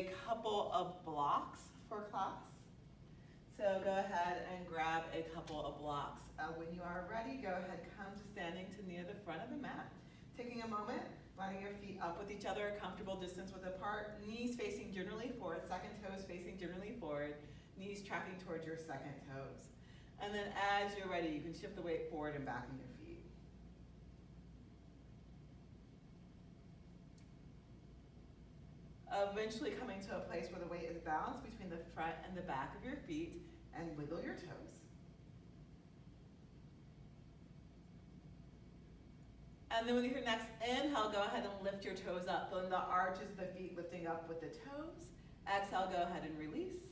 a couple of blocks for class. So go ahead and grab a couple of blocks. When you are ready, go ahead, come to standing to near the front of the mat. Taking a moment, lining your feet up with each other, a comfortable distance width apart, knees facing generally forward, second toes facing generally forward, knees tracking towards your second toes. And then as you're ready, you can shift the weight forward and back in your feet. Eventually coming to a place where the weight is balanced between the front and the back of your feet, and wiggle your toes. And then with your next inhale, go ahead and lift your toes up. Feeling the arches of the feet lifting up with the toes. Exhale, go ahead and release.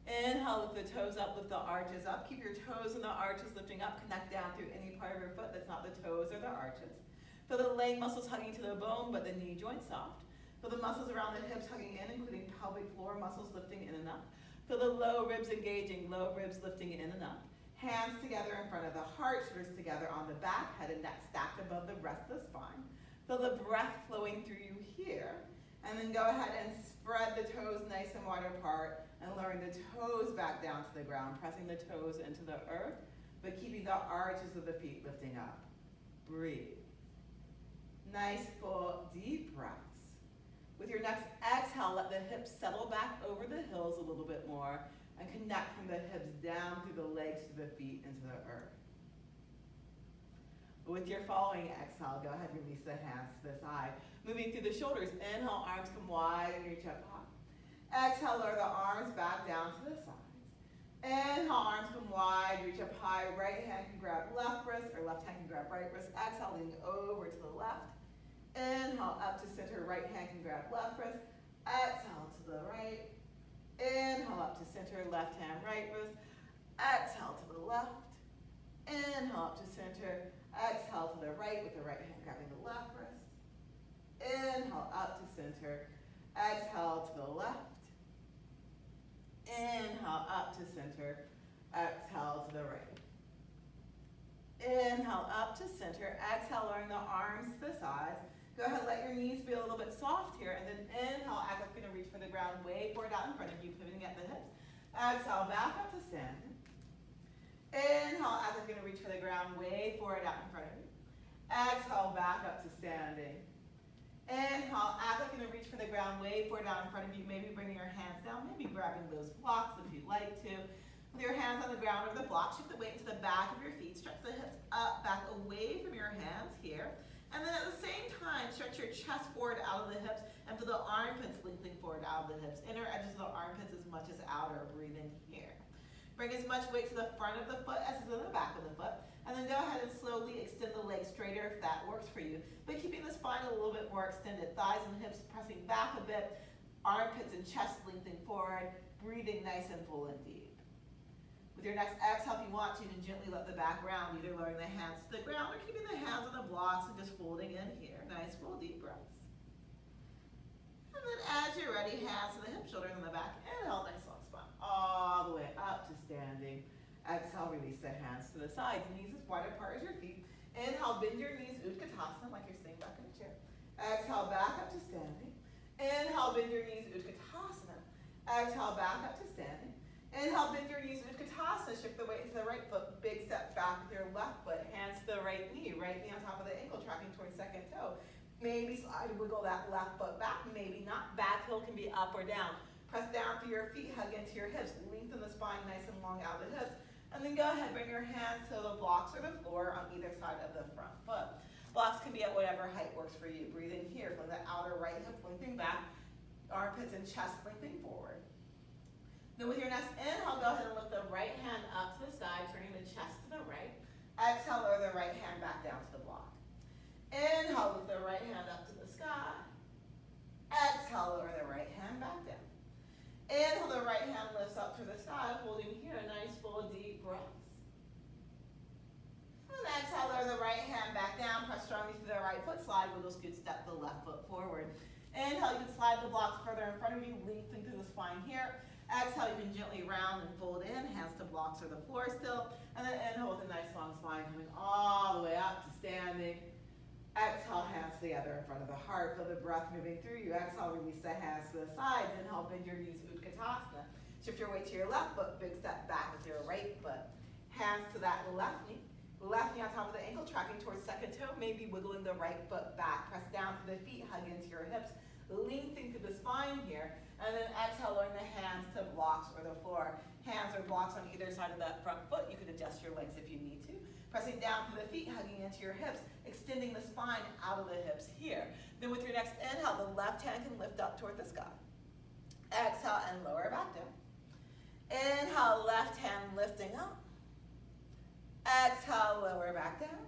Inhale, lift the toes up, lift the arches up. Keep your toes and the arches lifting up. Connect down through any part of your foot that's not the toes or the arches. Feel the leg muscles hugging to the bone, but the knee joint soft. Feel the muscles around the hips hugging in, including pelvic floor muscles lifting in and up. Feel the low ribs engaging, low ribs lifting in and up. Hands together in front of the heart, shoulders together on the back, head and neck stacked above the rest of the spine. Feel the breath flowing through you here. And then go ahead and spread the toes nice and wide apart and lowering the toes back down to the ground, pressing the toes into the earth, but keeping the arches of the feet lifting up. Breathe. Nice, full, deep breaths. With your next exhale, let the hips settle back over the heels a little bit more and connect from the hips down through the legs to the feet into the earth. With your following exhale, go ahead and release the hands to the side. Moving through the shoulders, inhale, arms come wide and reach up high. Exhale, lower the arms back down to the sides. Inhale, arms come wide, reach up high. Right hand can grab left wrist or left hand can grab right wrist. Exhale, leaning over to the left. Inhale, up to center, right hand can grab left wrist. Exhale to the right. Inhale, up to center, left hand, right wrist. Exhale to the left. Inhale, up to center. Exhale to the right with the right hand grabbing the left wrist. Inhale, up to center. Exhale to the left. Inhale, up to center. Exhale to the right. Inhale, up to center. Exhale, lowering the arms to the sides. Go ahead, let your knees be a little bit soft here, and then inhale, act like you're going to reach for the ground, way forward out in front of you, pivoting at the hips. Exhale, back up to standing. Inhale, act like you're going to reach for the ground, way forward out in front of you. Exhale, back up to standing. Inhale, act like you're going to reach for the ground, way forward out in front of you, maybe bringing your hands down, maybe grabbing those blocks if you'd like to. With your hands on the ground or the block, shift the weight into the back of your feet, stretch the hips up, back away from your hands here. And then at the same time, stretch your chest forward out of the hips and feel the armpits lengthening forward out of the hips. Inner edges of the armpits as much as outer. Breathe in here. Bring as much weight to the front of the foot as to the back of the foot. And then go ahead and slowly extend the legs straighter if that works for you. But keeping the spine a little bit more extended. Thighs and hips pressing back a bit. Armpits and chest lengthening forward. Breathing nice and full and deep. With your next exhale, if you want to, you can gently let the back round, either lowering the hands to the ground or keeping the hands on the blocks and just folding in here. Nice, full, deep breaths. And then as you're ready, hands to the hips, shoulders on the back. Inhale, nice long spine. All the way up to standing. Exhale, release the hands to the sides. Knees as wide apart as your feet. Inhale, bend your knees, Utkatasana, like you're sitting back in a chair. Exhale, back up to standing. Inhale, bend your knees, Utkatasana. Exhale, back up to standing. Inhale, bend your knees, Utkatasana. Shift the weight into the right foot. Big step back with your left foot. Hands to the right knee on top of the ankle, tracking towards second toe. Maybe slide and wiggle that left foot back, maybe not. Back heel can be up or down. Press down through your feet, hug into your hips. Lengthen the spine nice and long out of the hips. And then go ahead, bring your hands to the blocks or the floor on either side of the front foot. Blocks can be at whatever height works for you. Breathe in here from the outer right hip lengthening back. Armpits and chest lengthening forward. Then with your next inhale, go ahead and lift the right hand up to the side, turning the chest to the right. Exhale, lower the right hand back down to the block. Inhale, lift the right hand up to the sky. Exhale, lower the right hand back down. Inhale, the right hand lifts up to the sky, holding here a nice full deep breaths. And exhale, lower the right hand back down, press strongly through the right foot, slide, wiggle, scoot, step the left foot forward. Inhale, you can slide the blocks further in front of you, lengthen through the spine here. Exhale, you can gently round and fold in, hands to blocks or the floor still. And then inhale with a nice long spine coming all the way up to standing. Exhale, hands together in front of the heart. Feel the breath moving through you. Exhale, release the hands to the sides. Inhale, bend your knees, Utkatasana. Shift your weight to your left foot. Big step back with your right foot. Hands to that left knee. Left knee on top of the ankle, tracking towards second toe. Maybe wiggling the right foot back. Press down to the feet, hug into your hips. Lengthening through the spine here. And then exhale, lowering the hands to blocks or the floor. Hands or blocks on either side of that front foot. You could adjust your legs if you need to. Pressing down through the feet, hugging into your hips, extending the spine out of the hips here. Then with your next inhale, the left hand can lift up toward the sky. Exhale and lower back down. Inhale, left hand lifting up. Exhale, lower back down.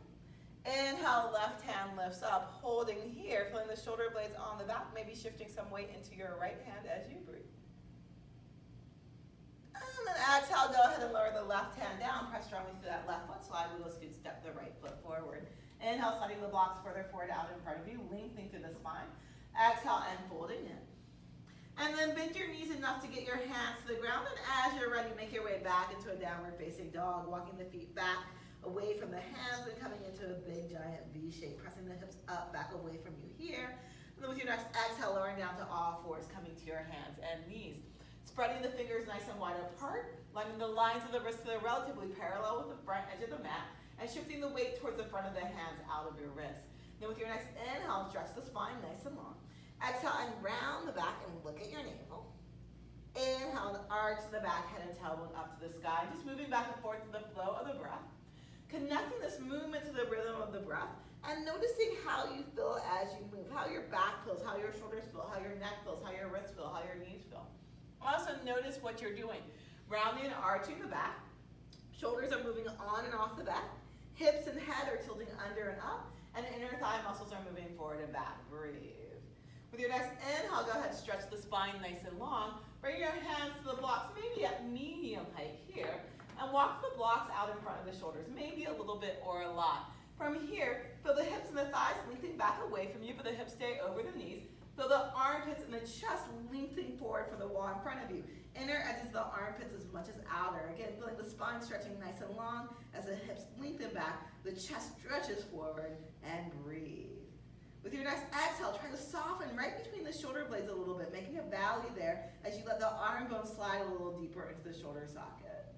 Inhale, left hand lifts up, holding here, feeling the shoulder blades on the back, maybe shifting some weight into your right hand as you breathe. And then exhale, go ahead and lower the left hand down. Press strongly through that left foot. Slide, wiggle, scoot, step the right foot forward. Inhale, sliding the blocks further forward out in front of you, lengthening through the spine. Exhale and folding in. And then bend your knees enough to get your hands to the ground. And as you're ready, make your way back into a downward facing dog, walking the feet back away from the hands and coming into a big giant V shape, pressing the hips up, back away from you here. And then with your next exhale, lowering down to all fours, coming to your hands and knees. Spreading the fingers nice and wide apart, lining the lines of the wrists so they're relatively parallel with the front edge of the mat, and shifting the weight towards the front of the hands out of your wrists. Then with your next inhale, stretch the spine nice and long. Exhale and round the back and look at your navel. Inhale and arch the back, head and tailbone up to the sky, just moving back and forth to the flow of the breath. Connecting this movement to the rhythm of the breath and noticing how you feel as you move, how your back feels, how your shoulders feel, how your neck feels, how your wrists feel, how your knees feel. Also notice what you're doing. Rounding and arching the back. Shoulders are moving on and off the back. Hips and head are tilting under and up. And inner thigh muscles are moving forward and back. Breathe. With your next inhale, go ahead and stretch the spine nice and long. Bring your hands to the blocks, maybe at medium height here. And walk the blocks out in front of the shoulders, maybe a little bit or a lot. From here, feel the hips and the thighs lengthening back away from you, but the hips stay over the knees. Feel the armpits and the chest lengthening forward from the wall in front of you. Inner edges of the armpits as much as outer. Again, feeling the spine stretching nice and long as the hips lengthen back, the chest stretches forward, and breathe. With your next exhale, try to soften right between the shoulder blades a little bit, making a valley there as you let the arm bone slide a little deeper into the shoulder socket.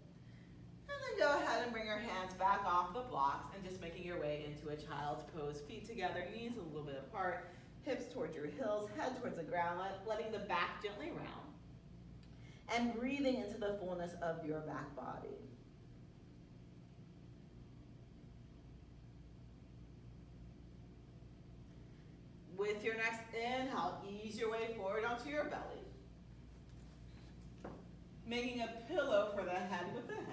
And then go ahead and bring your hands back off the blocks and just making your way into a child's pose. Feet together, knees a little bit apart. Hips towards your heels, head towards the ground, letting the back gently round. And breathing into the fullness of your back body. With your next inhale, ease your way forward onto your belly. Making a pillow for the head with the hands.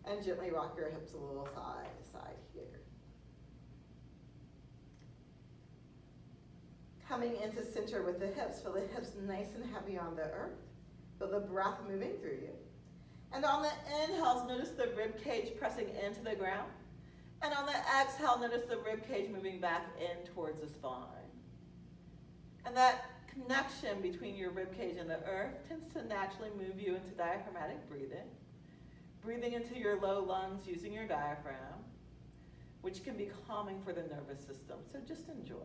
And gently rock your hips a little side to side here. Coming into center with the hips, feel the hips nice and heavy on the earth. Feel the breath moving through you. And on the inhales, notice the rib cage pressing into the ground. And on the exhale, notice the rib cage moving back in towards the spine. And that connection between your rib cage and the earth tends to naturally move you into diaphragmatic breathing. Breathing into your low lungs using your diaphragm, which can be calming for the nervous system. So just enjoy.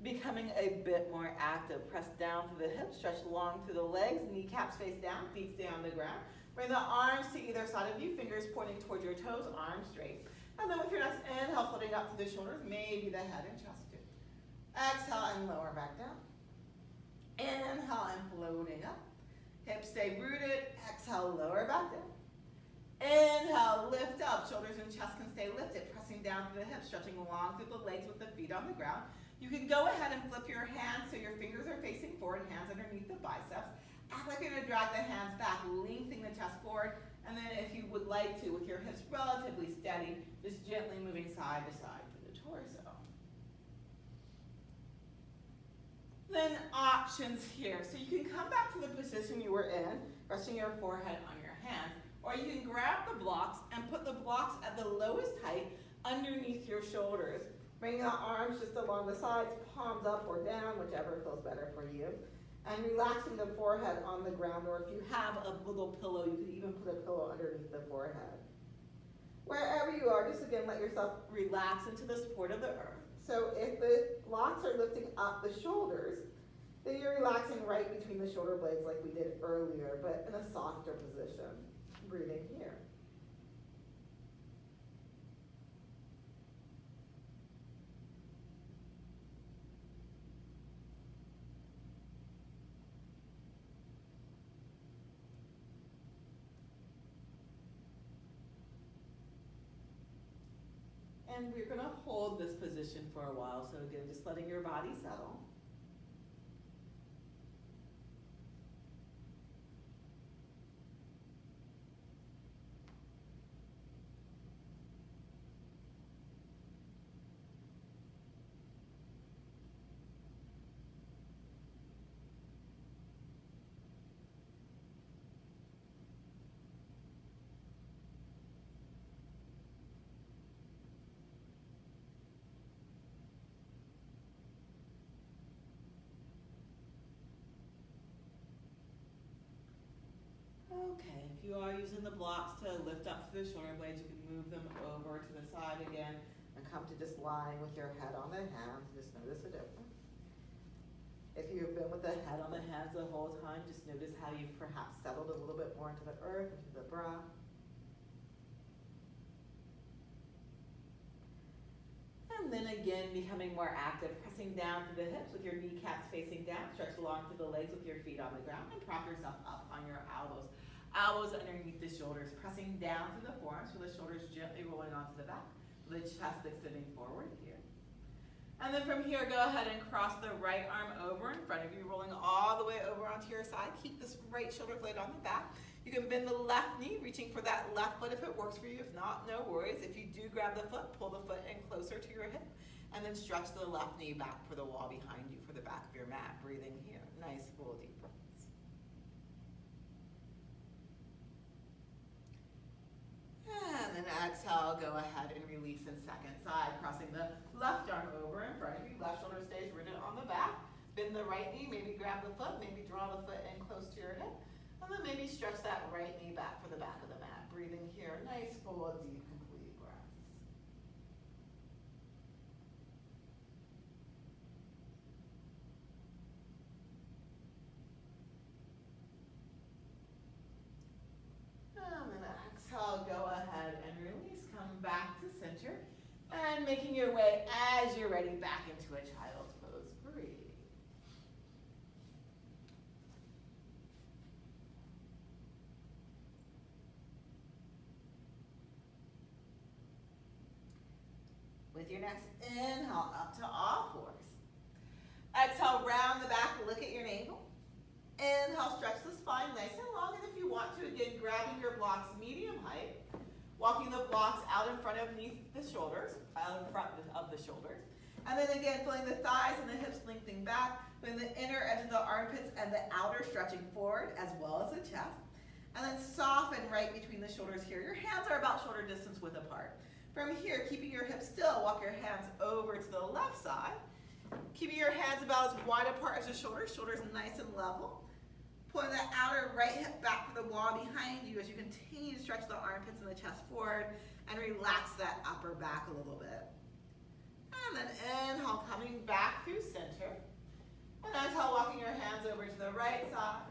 Becoming a bit more active. Press down through the hips, stretch long through the legs, kneecaps face down, feet stay on the ground. Bring the arms to either side of you, fingers pointing towards your toes, arms straight. And then with your next inhale, floating up to the shoulders, maybe the head and chest too. Exhale and lower back down. Inhale and floating up. Hips stay rooted. Exhale, lower back down. Inhale, lift up. Shoulders and chest can stay lifted, pressing down through the hips, stretching long through the legs with the feet on the ground. You can go ahead and flip your hands so your fingers are facing forward, hands underneath the biceps. Act like you're going to drag the hands back, lengthening the chest forward. And then if you would like to, with your hips relatively steady, just gently moving side to side through the torso. Then options here. So you can come back to the position you were in, resting your forehead on your hands, or you can grab the blocks and put the blocks at the lowest height underneath your shoulders. Bring the arms just along the sides, palms up or down, whichever feels better for you. And relaxing the forehead on the ground, or if you have a little pillow, you could even put a pillow underneath the forehead. Wherever you are, just again let yourself relax into the support of the earth. So if the blocks are lifting up the shoulders, then you're relaxing right between the shoulder blades like we did earlier, but in a softer position. Breathing here. And we're going to hold this position for a while. So again, just letting your body settle. Okay, if you are using the blocks to lift up through the shoulder blades, you can move them over to the side again and come to just lying with your head on the hands. Just notice the difference. If you've been with the head on the hands the whole time, just notice how you've perhaps settled a little bit more into the earth, into the breath. And then again, becoming more active, pressing down through the hips with your kneecaps facing down. Stretch along through the legs with your feet on the ground and prop yourself up on your elbows. Elbows underneath the shoulders, pressing down through the forearms with the shoulders gently rolling onto the back, the chest extending forward here. And then from here, go ahead and cross the right arm over in front of you, rolling all the way over onto your side. Keep this right shoulder blade on the back. You can bend the left knee, reaching for that left foot if it works for you. If not, no worries. If you do grab the foot, pull the foot in closer to your hip, and then stretch the left knee back for the wall behind you, for the back of your mat. Breathing here. Nice, full, deep breaths. And then exhale, go ahead and release in second side, crossing the left arm over in front of you. Left shoulder stays rigid on the back. Bend the right knee, maybe grab the foot, maybe draw the foot in close to your hip. And then maybe stretch that right knee back for the back of the mat. Breathing here, nice, full, deep, complete breaths. And then exhale, go ahead and release. Come back to center. And making your way, as you're ready, back into a child's pose. Breathe. With your next inhale, up to all fours. Exhale, round the back, look at your navel. Inhale, stretch the spine nice and long. And if you want to, again, grabbing your blocks medium height. Walking the blocks out in front of the shoulders, out in front of the shoulders. And then again, feeling the thighs and the hips lengthening back, feeling the inner edge of the armpits and the outer stretching forward, as well as the chest. And then soften right between the shoulders here. Your hands are about shoulder distance width apart. From here, keeping your hips still, walk your hands over to the left side. Keeping your hands about as wide apart as the shoulders, shoulders nice and level. Pulling the outer right hip back to the wall behind you as you continue to stretch the armpits and the chest forward and relax that upper back a little bit. And then inhale, coming back through center. And exhale, walking your hands over to the right side.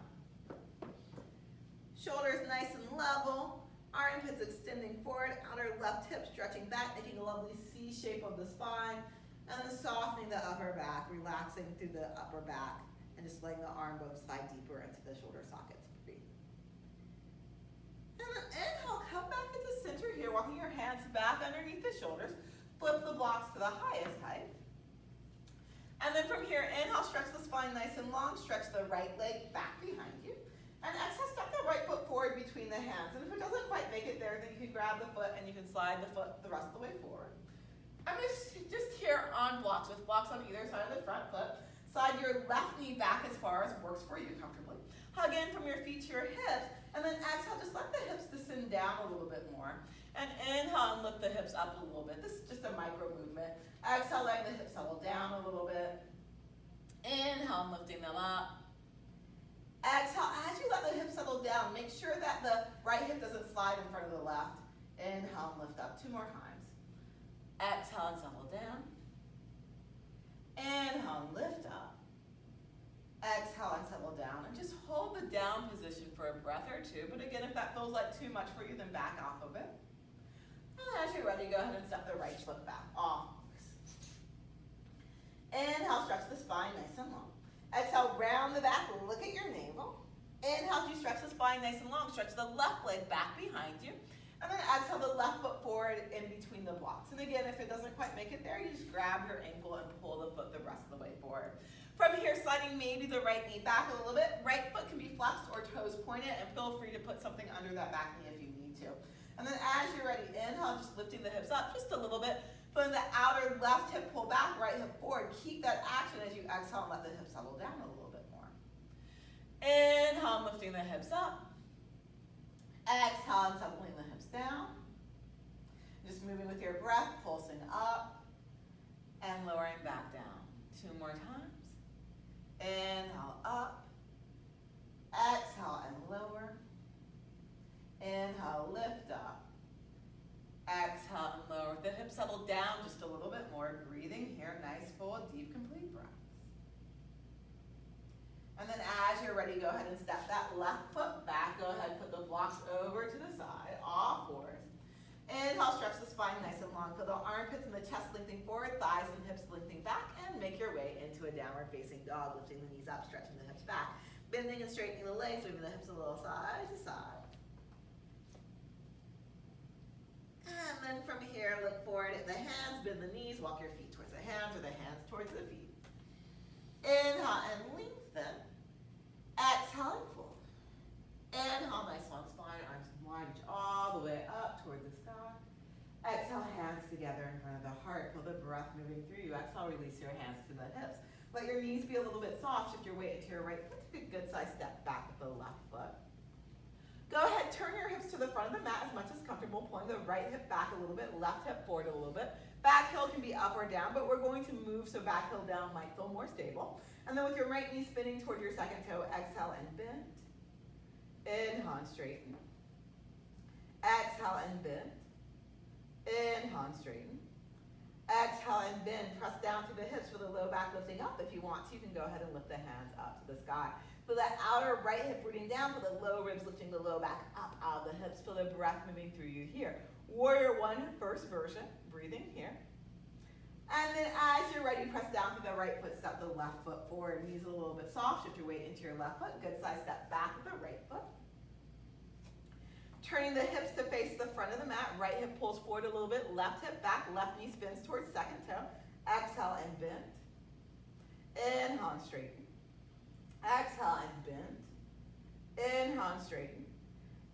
Shoulders nice and level. Armpits extending forward, outer left hip stretching back, making a lovely C shape of the spine. And then softening the upper back, relaxing through the upper back. And just letting the arm bones slide deeper into the shoulder sockets. Breathe. And then inhale, come back into center here, walking your hands back underneath the shoulders. Flip the blocks to the highest height. And then from here, inhale, stretch the spine nice and long. Stretch the right leg back behind you. And exhale, step the right foot forward between the hands. And if it doesn't quite make it there, then you can grab the foot and you can slide the foot the rest of the way forward. I'm just here on blocks, with blocks on either side of the front foot. Slide your left knee back as far as works for you comfortably. Hug in from your feet to your hips. And then exhale, just let the hips descend down a little bit more. And inhale and lift the hips up a little bit. This is just a micro movement. Exhale, letting the hips settle down a little bit. Inhale, and lifting them up. Exhale, as you let the hips settle down, make sure that the right hip doesn't slide in front of the left. Inhale and lift up 2 more times. Exhale and settle down. Inhale and lift up. Exhale and settle down. And just hold the down position for a breath or 2. But again, if that feels like too much for you, then back off of it. And as you're ready, go ahead and step the right foot back off. Inhale, stretch the spine nice and long. Exhale, round the back, look at your navel. Inhale, as you stretch the spine nice and long, stretch the left leg back behind you. And then exhale the left foot forward in between the blocks. And again, if it doesn't quite make it there, you just grab your ankle and pull the foot the rest of the way forward. From here, sliding maybe the right knee back a little bit. Right foot can be flexed or toes pointed, and feel free to put something under that back knee if you need to. And then as you're ready, inhale, just lifting the hips up just a little bit. Feeling the outer left hip pull back, right hip forward. Keep that action as you exhale and let the hips settle down a little bit more. Inhale, lifting the hips up. Exhale and settling the hips down. Just moving with your breath, pulsing up and lowering back down. 2 more times. Inhale up. Exhale and lower. Inhale, lift up. Exhale and lower. The hips settle down just a little bit more. Breathing here, nice, full, deep, complete breaths. And then as you're ready, go ahead and step that left foot back. Go ahead, put the blocks over to the side, all fours. Inhale, stretch the spine nice and long. Feel the armpits and the chest lengthening forward, thighs and hips lengthening back, and make your way into a downward facing dog, lifting the knees up, stretching the hips back. Bending and straightening the legs, moving the hips a little side to side. And then from here, look forward at the hands, bend the knees, walk your feet towards the hands or the hands towards the feet. Inhale and lengthen. Exhale and fold. Inhale, nice long spine, arms wide, reach all the way up toward the sky. Exhale, hands together in front of the heart. Feel the breath moving through you. Exhale, release your hands to the hips. Let your knees be a little bit soft. Shift your weight into your right foot. Take a good size step back with the left foot. Go ahead, turn your hips to the front of the mat as much as comfortable, pulling the right hip back a little bit, left hip forward a little bit. Back heel can be up or down, but we're going to move so back heel down might feel more stable. And then with your right knee spinning toward your second toe, exhale and bend. Inhale and straighten. Exhale and bend. Inhale and straighten. Exhale and bend. Press down to the hips for the low back lifting up. If you want to, you can go ahead and lift the hands up to the sky. Feel that outer right hip rooting down, for the low ribs lifting the low back up out of the hips. Feel the breath moving through you here. Warrior 1, first version, breathing here. And then as you're ready, press down to the right foot, step the left foot forward. Knees a little bit soft, shift your weight into your left foot. Good size step back with the right foot. Turning the hips to face the front of the mat. Right hip pulls forward a little bit, left hip back, left knee spins towards second toe. Exhale and bend. Inhale and straighten. Exhale and bend. Inhale and straighten.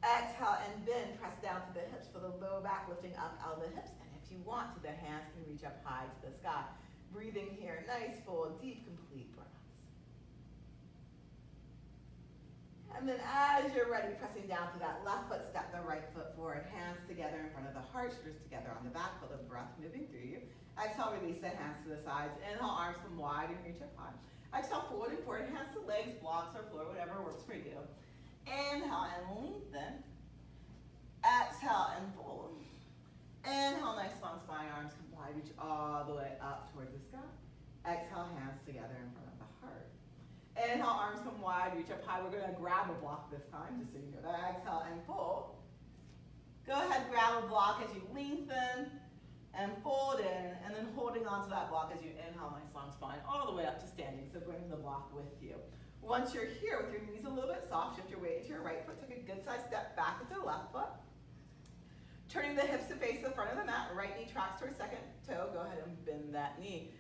Exhale and bend. Press down to the hips for the low back lifting up out of the hips. And if you want to, the hands can reach up high to the sky. Breathing here, nice, full, deep, complete breaths. And then as you're ready, pressing down to that left foot, step the right foot forward. Hands together in front of the heart, shoulders together on the back. Feel the breath moving through you. Exhale, release the hands to the sides. Inhale, arms come wide and reach up high. Exhale, forward and forward, hands to legs, blocks or floor, whatever works for you. Inhale and lengthen. Exhale and fold. Inhale, nice long spine, arms come wide, reach all the way up towards the sky. Exhale, hands together in front of the heart. Inhale, arms come wide, reach up high. We're going to grab a block this time, just so you know that. Exhale and fold. Go ahead, grab a block as you lengthen and fold in, and then holding onto that block as you inhale, nice long spine, all the way up to standing. So bring the block with you. Once you're here with your knees a little bit soft, shift your weight into your right foot. Take a good size step back with your left foot. Turning the hips to face the front of the mat. Right knee tracks towards second toe. Go ahead and bend that knee.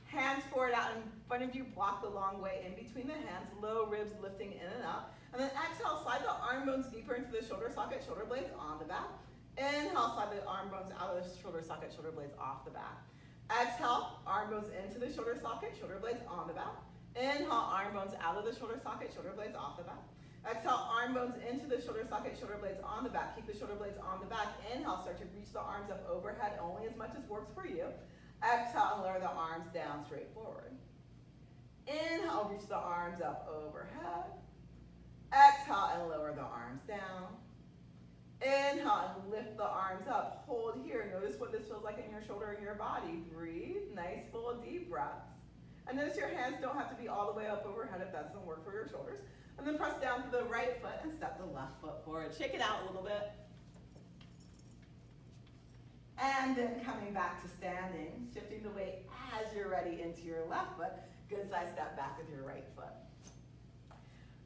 Hands forward out in front of you. Block the long way in between the hands. Low ribs lifting in and up. And then exhale, slide the arm bones deeper into the shoulder socket, shoulder blades on the back. Inhale, slide the arm bones out of the shoulder socket, shoulder blades off the back. Exhale, arm bones into the shoulder socket, shoulder blades on the back. Inhale, arm bones out of the shoulder socket, shoulder blades off the back. Exhale, arm bones into the shoulder socket, shoulder blades on the back. Keep the shoulder blades on the back. Inhale, start to reach the arms up overhead, only as much as works for you. Exhale, and lower the arms down straight forward. Inhale, reach the arms up overhead. Exhale, and lower the arms down. Inhale and lift the arms up. Hold here. Notice what this feels like in your shoulder and your body. Breathe. Nice, full, deep breaths. And notice your hands don't have to be all the way up overhead if that doesn't work for your shoulders. And then press down to the right foot and step the left foot forward. Shake it out a little bit. And then coming back to standing, shifting the weight as you're ready into your left foot. Good size step back with your right foot.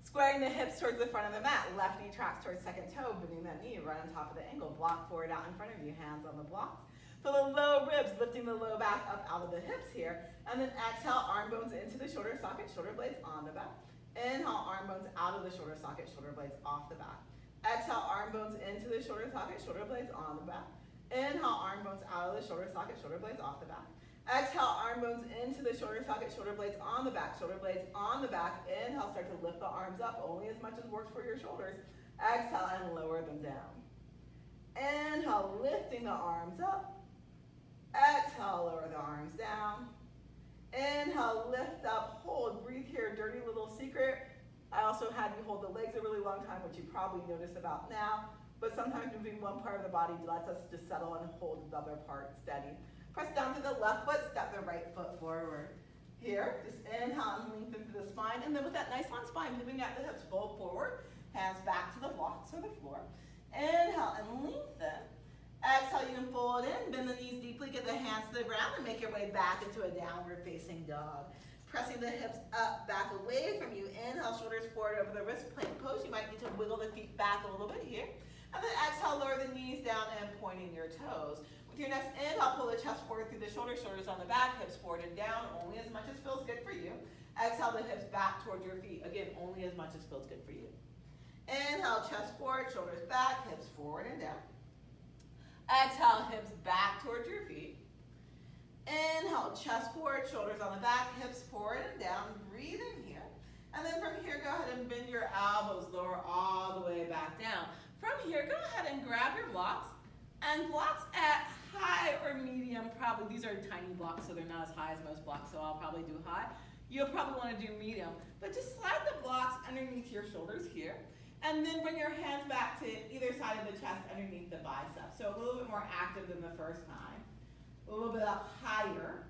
Squaring the hips towards the front of the mat. Left knee tracks towards second toe, bending that knee right on top of the ankle. Block forward out in front of you, hands on the blocks. Feel the low ribs, lifting the low back up out of the hips here. And then exhale, arm bones into the shoulder socket, shoulder blades on the back. Inhale, arm bones out of the shoulder socket, shoulder blades off the back. Exhale, arm bones into the shoulder socket, shoulder blades on the back. Inhale, arm bones out of the shoulder socket, shoulder blades off the back. Exhale, arm bones into the shoulder socket, shoulder blades on the back, shoulder blades on the back. Inhale, start to lift the arms up, only as much as works for your shoulders. Exhale and lower them down. Inhale, lifting the arms up. Exhale, lower the arms down. Inhale, lift up, hold, breathe here, dirty little secret. I also had you hold the legs a really long time, which you probably notice about now, but sometimes moving one part of the body lets us just settle and hold the other part steady. Press down to the left foot, step the right foot forward. Here, just inhale and lengthen through the spine, and then with that nice long spine, moving at the hips, fold forward, hands back to the blocks or the floor. Inhale and lengthen. Exhale, you can fold in, bend the knees deeply, get the hands to the ground, and make your way back into a downward facing dog. Pressing the hips up, back away from you. Inhale, shoulders forward over the wrist, plank pose. You might need to wiggle the feet back a little bit here. And then exhale, lower the knees down and pointing your toes. With your next inhale, pull the chest forward through the shoulders, shoulders on the back, hips forward and down, only as much as feels good for you. Exhale, the hips back towards your feet. Again, only as much as feels good for you. Inhale, chest forward, shoulders back, hips forward and down. Exhale, hips back towards your feet. Inhale, chest forward, shoulders on the back, hips forward and down. Breathe in here. And then from here, go ahead and bend your elbows, lower all the way back down. From here, go ahead and grab your blocks. And blocks at high or medium, probably, these are tiny blocks, so they're not as high as most blocks, so I'll probably do high. You'll probably want to do medium. But just slide the blocks underneath your shoulders here. And then bring your hands back to either side of the chest underneath the biceps. So a little bit more active than the first time. A little bit up higher.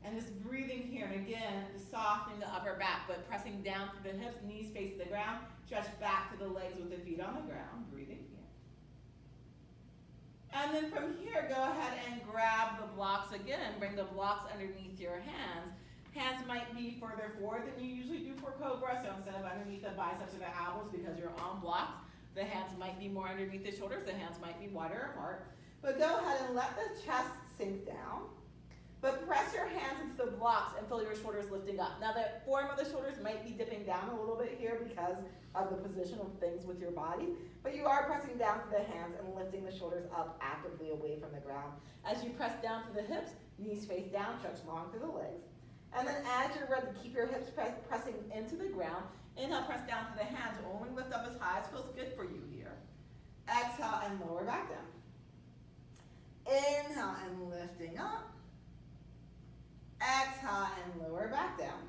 And just breathing here. And again, just softening the upper back, but pressing down through the hips, knees face the ground. Stretch back to the legs with the feet on the ground. Breathing here. And then from here, go ahead and grab the blocks again and bring the blocks underneath your hands. Hands might be further forward than you usually do for Cobra, so instead of underneath the biceps or the elbows, because you're on blocks, the hands might be more underneath the shoulders, the hands might be wider apart. But go ahead and let the chest sink down, but press your hands into the blocks and feel your shoulders lifting up. Now the form of the shoulders might be dipping down a little bit here because of the position of things with your body, but you are pressing down to the hands and lifting the shoulders up actively away from the ground. As you press down to the hips, knees face down, stretch long through the legs. And then as you're ready, keep your hips pressing into the ground. Inhale, press down to the hands. Only lift up as high as feels good for you here. Exhale and lower back down. Inhale and lifting up. Exhale and lower back down.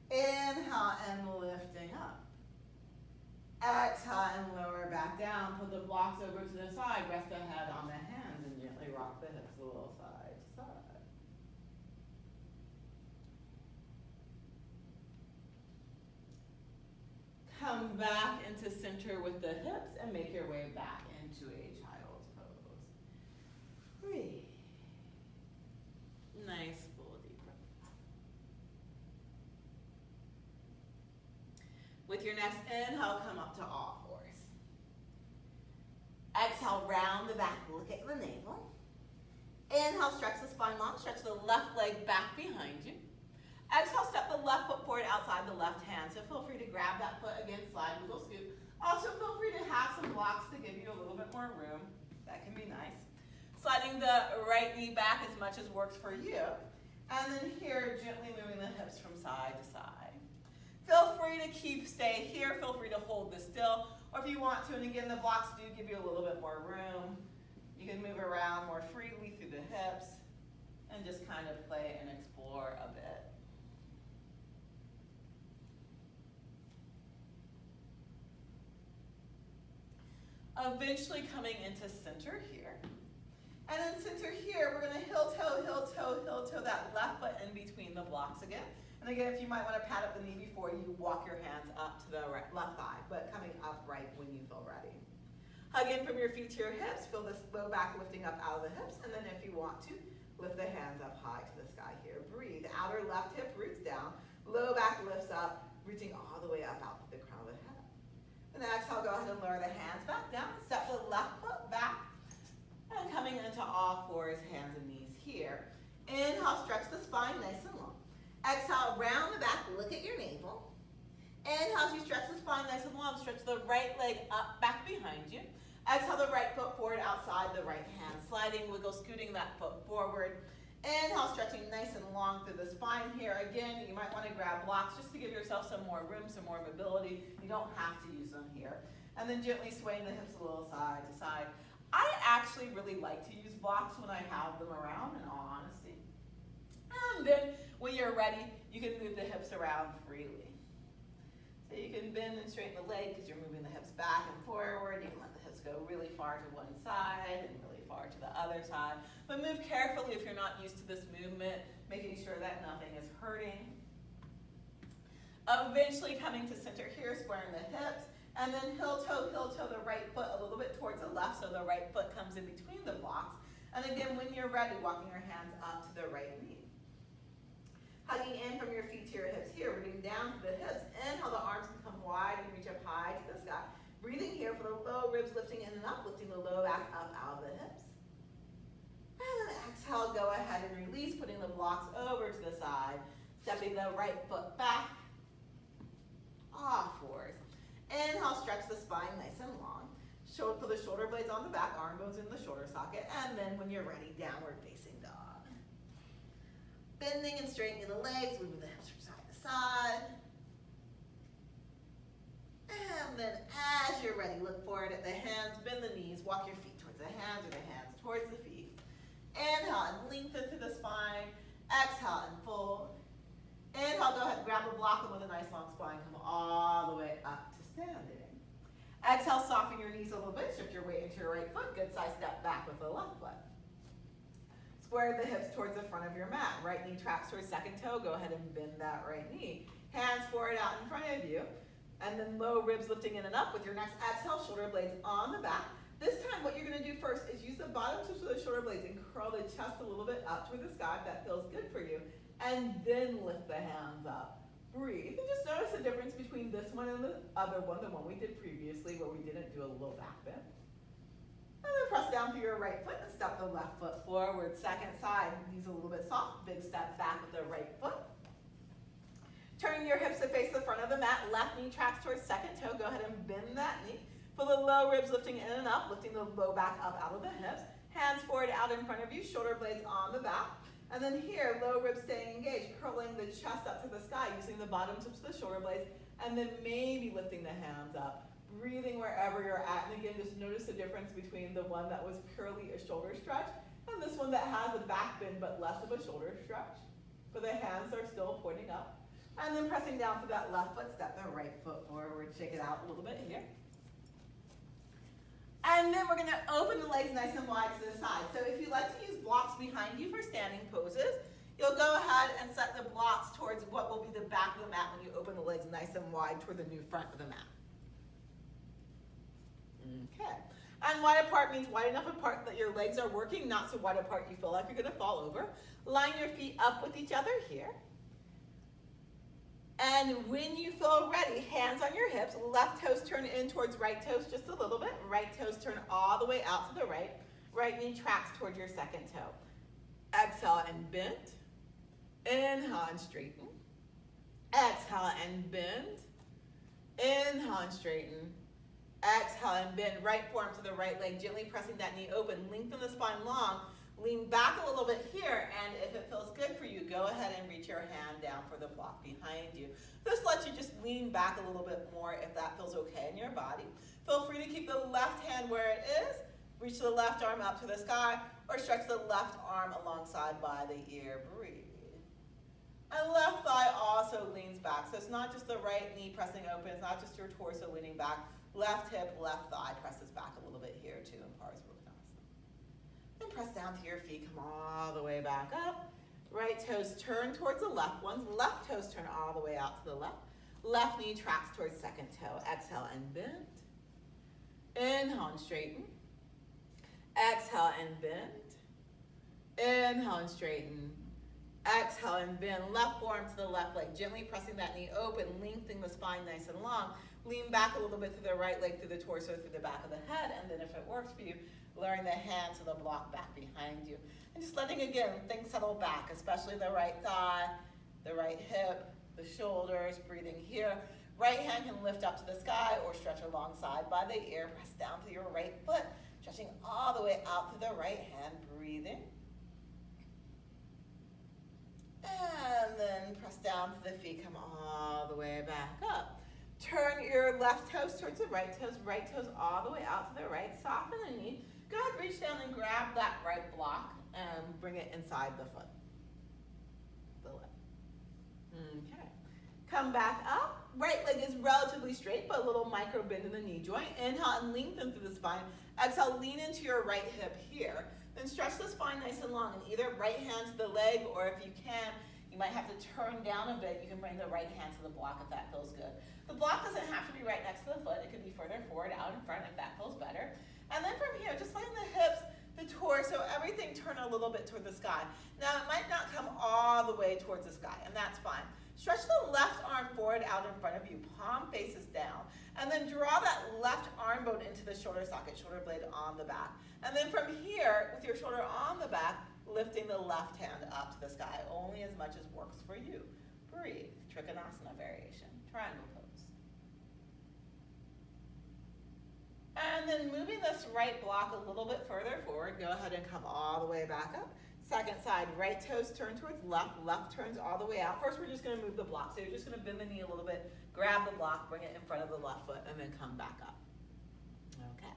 Inhale and lifting up. Exhale and lower back down. Put the blocks over to the side. Rest the head on the hands and gently rock the hips a little side to side. Come back into center with the hips and make your way back into a child's pose. Breathe. Nice, full deep breath. With your next inhale, come up to all fours. Exhale, round the back, look at the navel. Inhale, stretch the spine long, stretch the left leg back behind you. Exhale, step the left foot forward outside the left hand. So feel free to grab that foot again, slide, little scoop. Also feel free to have some blocks to give you a little bit more room. That can be nice. Sliding the right knee back as much as works for you. And then here, gently moving the hips from side to side. Feel free to stay here. Feel free to hold this still. Or if you want to, and again, the blocks do give you a little bit more room. You can move around more freely through the hips and just kind of play and explore a bit. Eventually coming into center here. And then center here, we're gonna heel toe, heel toe, heel toe that left foot in between the blocks again. And again, if you might wanna pat up the knee before you walk your hands up to the left thigh, but coming upright when you feel ready. Hug in from your feet to your hips, feel this low back lifting up out of the hips, and then if you want to, lift the hands up high to the sky here. Breathe, outer left hip roots down, low back lifts up, reaching all the way up out to the crown of the head. And exhale, go ahead and lower the hands back down, step the left foot back, and coming into all fours, hands and knees here. Inhale, stretch the spine nice and long. Exhale, round the back, look at your navel. Inhale, as you stretch the spine nice and long, stretch the right leg up, back behind you. Exhale, the right foot forward outside the right hand, sliding, wiggle, scooting that foot forward. Inhale, stretching nice and long through the spine here. Again, you might want to grab blocks just to give yourself some more room, some more mobility. You don't have to use them here. And then gently swaying the hips a little side to side. I actually really like to use blocks when I have them around, in all honesty. And then when you're ready, you can move the hips around freely. So you can bend and straighten the leg because you're moving the hips back and forward. You can let the hips go really far to one side and really far to the other side. But move carefully if you're not used to this movement, making sure that nothing is hurting. Eventually coming to center here, squaring the hips. And then heel toe, the right foot a little bit towards the left so the right foot comes in between the blocks. And again, when you're ready, walking your hands up to the right knee. Hugging in from your feet to your hips here, rooting down to the hips. Inhale, the arms can come wide and reach up high to the sky. Breathing here for the low ribs lifting in and up, lifting the low back up out of the hips. And then exhale, go ahead and release, putting the blocks over to the side, stepping the right foot back, off fours. Inhale, stretch the spine nice and long. Put the shoulder blades on the back, arm bones in the shoulder socket, and then when you're ready, downward facing dog. Bending and straightening the legs, moving the hips from side to side. And then as you're ready, look forward at the hands, bend the knees, walk your feet towards the hands or the hands towards the feet. Inhale and lengthen through the spine. Exhale and fold. Inhale, go ahead and grab a block and with a nice long spine, come all the way up to standing. Exhale, soften your knees a little bit, shift your weight into your right foot, good size step back with the left foot. Square the hips towards the front of your mat. Right knee tracks towards second toe, go ahead and bend that right knee. Hands forward out in front of you, and then low ribs lifting in and up with your next exhale, shoulder blades on the back. This time what you're gonna do first is use the bottom tips of the shoulder blades and curl the chest a little bit up toward the sky if that feels good for you. And then lift the hands up. Breathe. And just notice the difference between this one and the other one, the one we did previously where we didn't do a little back bend. And then press down through your right foot and step the left foot forward. Second side, knees a little bit soft. Big step back with the right foot. Turn your hips to face the front of the mat. Left knee tracks towards second toe. Go ahead and bend that knee. Feel the low ribs lifting in and up, lifting the low back up out of the hips. Hands forward out in front of you, shoulder blades on the back. And then here, low ribs staying engaged, curling the chest up to the sky using the bottom tips of the shoulder blades, and then maybe lifting the hands up, breathing wherever you're at. And again, just notice the difference between the one that was purely a shoulder stretch and this one that has a back bend but less of a shoulder stretch. But the hands are still pointing up. And then pressing down to that left foot, step the right foot forward, shake it out a little bit here. And then we're gonna open the legs nice and wide to the side. So if you like to use blocks behind you for standing poses, you'll go ahead and set the blocks towards what will be the back of the mat when you open the legs nice and wide toward the new front of the mat. Okay. And wide apart means wide enough apart that your legs are working, not so wide apart you feel like you're gonna fall over. Line your feet up with each other here. And when you feel ready, hands on your hips, left toes turn in towards right toes just a little bit. Right toes turn all the way out to the right. Right knee tracks towards your second toe. Exhale and bend. Inhale and straighten. Exhale and bend. Inhale and straighten. Exhale and bend. Right forearm to the right leg, gently pressing that knee open. Lengthen the spine long. Lean back a little bit here, and if it feels good for you, go ahead and reach your hand down for the block behind you. This lets you just lean back a little bit more if that feels okay in your body. Feel free to keep the left hand where it is. Reach the left arm up to the sky, or stretch the left arm alongside by the ear. Breathe. And left thigh also leans back. So it's not just the right knee pressing open, it's not just your torso leaning back. Left hip, left thigh presses back a little bit here too in Parsvarasana. Then press down to your feet, come all the way back up. Right toes turn towards the left ones. Left toes turn all the way out to the left. Left knee tracks towards second toe. Exhale and bend. Inhale and straighten. Exhale and bend. Inhale and straighten. Exhale and bend. Left forearm to the left leg. Gently pressing that knee open, lengthening the spine nice and long. Lean back a little bit through the right leg, through the torso, through the back of the head. And then if it works for you, lowering the hand to the block back behind you. And just letting, again, things settle back, especially the right thigh, the right hip, the shoulders, breathing here. Right hand can lift up to the sky or stretch alongside by the ear. Press down to your right foot, stretching all the way out to the right hand, breathing. And then press down to the feet, come all the way back up. Turn your left toes towards the right toes all the way out to the right. Soften the knee. Go ahead, reach down and grab that right block and bring it inside the foot. The left. Okay. Come back up. Right leg is relatively straight, but a little micro bend in the knee joint. Inhale and lengthen through the spine. Exhale, lean into your right hip here. Then stretch the spine nice and long, and either right hand to the leg, or if you can, you might have to turn down a bit. You can bring the right hand to the block if that feels good. The block doesn't have to be right next to the foot. It could be further forward, out in front if that feels better. And then from here, just letting the hips, the torso, everything turn a little bit toward the sky. Now, it might not come all the way towards the sky, and that's fine. Stretch the left arm forward out in front of you, palm faces down. And then draw that left arm bone into the shoulder socket, shoulder blade on the back. And then from here, with your shoulder on the back, lifting the left hand up to the sky, only as much as works for you. Breathe. Trikonasana variation, triangle pose. And then moving this right block a little bit further forward, go ahead and come all the way back up. Second side, right toes turn towards left, left turns all the way out. First, we're just gonna move the block. So you're just gonna bend the knee a little bit, grab the block, bring it in front of the left foot, and then come back up. Okay.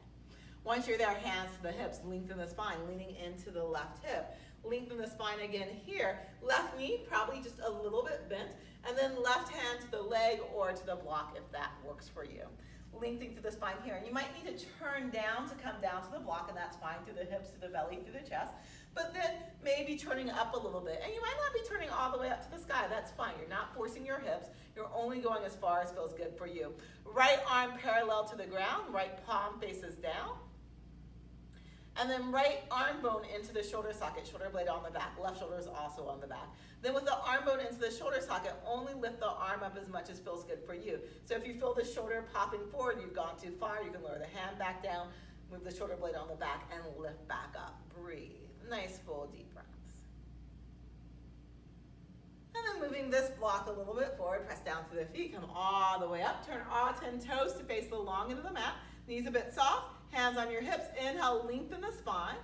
Once you're there, hands to the hips, lengthen the spine, leaning into the left hip. Lengthen the spine again here. Left knee, probably just a little bit bent, and then left hand to the leg or to the block if that works for you. Lengthening through the spine here. And you might need to turn down to come down to the block, and that's fine, through the hips, through the belly, through the chest. But then maybe turning up a little bit. And you might not be turning all the way up to the sky. That's fine. You're not forcing your hips. You're only going as far as feels good for you. Right arm parallel to the ground. Right palm faces down. And then right arm bone into the shoulder socket, shoulder blade on the back. Left shoulder is also on the back. Then with the arm bone into the shoulder socket, only lift the arm up as much as feels good for you. So if you feel the shoulder popping forward, you've gone too far, you can lower the hand back down, move the shoulder blade on the back, and lift back up. Breathe. Nice full deep breaths. And then moving this block a little bit forward, press down to the feet, come all the way up, turn all 10 toes to face the long end of the mat. Knees a bit soft, hands on your hips. Inhale, lengthen the spine.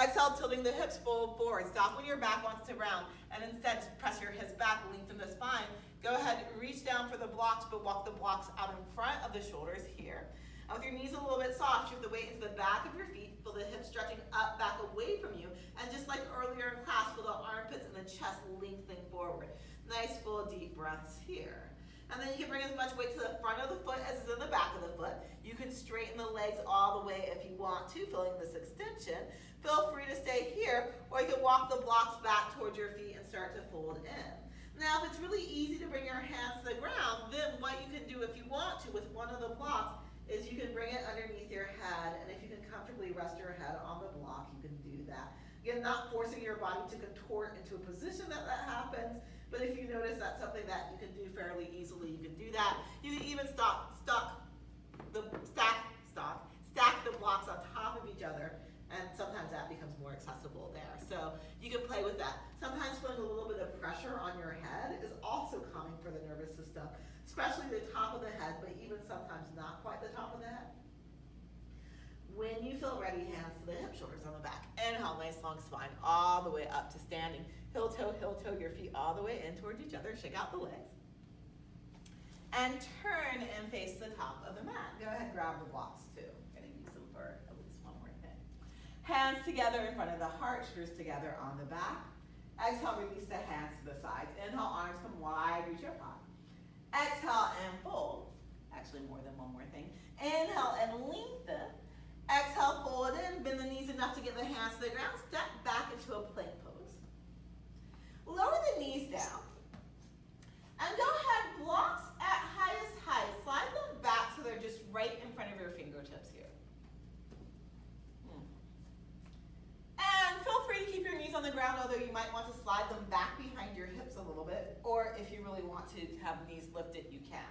Exhale, tilting the hips forward. Stop when your back wants to round, and instead press your hips back, lengthen the spine. Go ahead, reach down for the blocks, but walk the blocks out in front of the shoulders here. And with your knees a little bit soft, shift the weight into the back of your feet, feel the hips stretching up, back away from you, and just like earlier in class, feel the armpits and the chest lengthening forward. Nice full deep breaths here. And then you can bring as much weight to the front of the foot as is in the back of the foot. You can straighten the legs all the way if you want to, feeling this extension. Feel free to stay here, or you can walk the blocks back towards your feet and start to fold in. Now, if it's really easy to bring your hands to the ground, then what you can do if you want to with one of the blocks is you can bring it underneath your head, and if you can comfortably rest your head on the block, you can do that. Again, not forcing your body to contort into a position that happens, but if you notice that's something that you can do fairly easily, you can do that. You can even stack the blocks on top of each other, and sometimes that becomes more accessible there. So you can play with that. Sometimes feeling a little bit of pressure on your head is also calming for the nervous system, especially the top of the head, but even sometimes not quite the top of the head. When you feel ready, hands to the hip, shoulders on the back. Inhale, nice long spine, all the way up to standing. Heel toe, your feet all the way in towards each other. Shake out the legs. And turn and face the top of the mat. Go ahead, grab the blocks too. I'm gonna use them for at least one more thing. Hands together in front of the heart, shoulders together on the back. Exhale, release the hands to the sides. Inhale, arms come wide, reach up high. Exhale and fold. Actually, more than one more thing. Inhale and lengthen. Exhale, fold in, bend the knees enough to get the hands to the ground. Step back into a plank pose. Lower the knees down. And go ahead, blocks at highest height. Slide them back so they're just right in front of your fingertips here. And feel free to keep your knees on the ground, although you might want to slide them back behind your hips a little bit, or if you really want to have knees lifted, you can.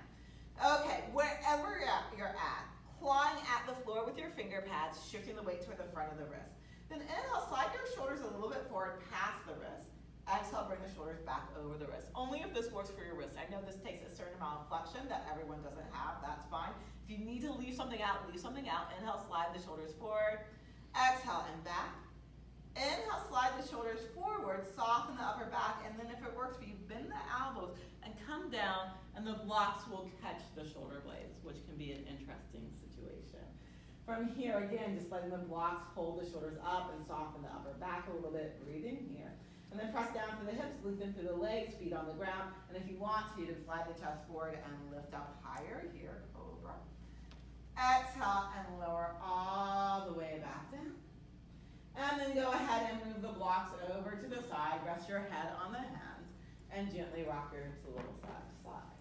Okay, wherever you're at, clawing at the floor with your finger pads, shifting the weight toward the front of the wrist. Then inhale, slide your shoulders a little bit forward past the wrist. Exhale, bring the shoulders back over the wrist. Only if this works for your wrist. I know this takes a certain amount of flexion that everyone doesn't have, that's fine. If you need to leave something out, leave something out. Inhale, slide the shoulders forward. Exhale and back. Inhale, slide the shoulders forward, soften the upper back, and then if it works for you, bend the elbows and come down, and the blocks will catch the shoulder blades, which can be an interesting situation. From here, again, just letting the blocks hold the shoulders up and soften the upper back a little bit, breathing here. And then press down through the hips, lengthen through the legs, feet on the ground, and if you want to, you can slide the chest forward and lift up higher here, cobra. Exhale and lower all the way back down. And then go ahead and move the blocks over to the side. Rest your head on the hands and gently rock your hips a little side to side.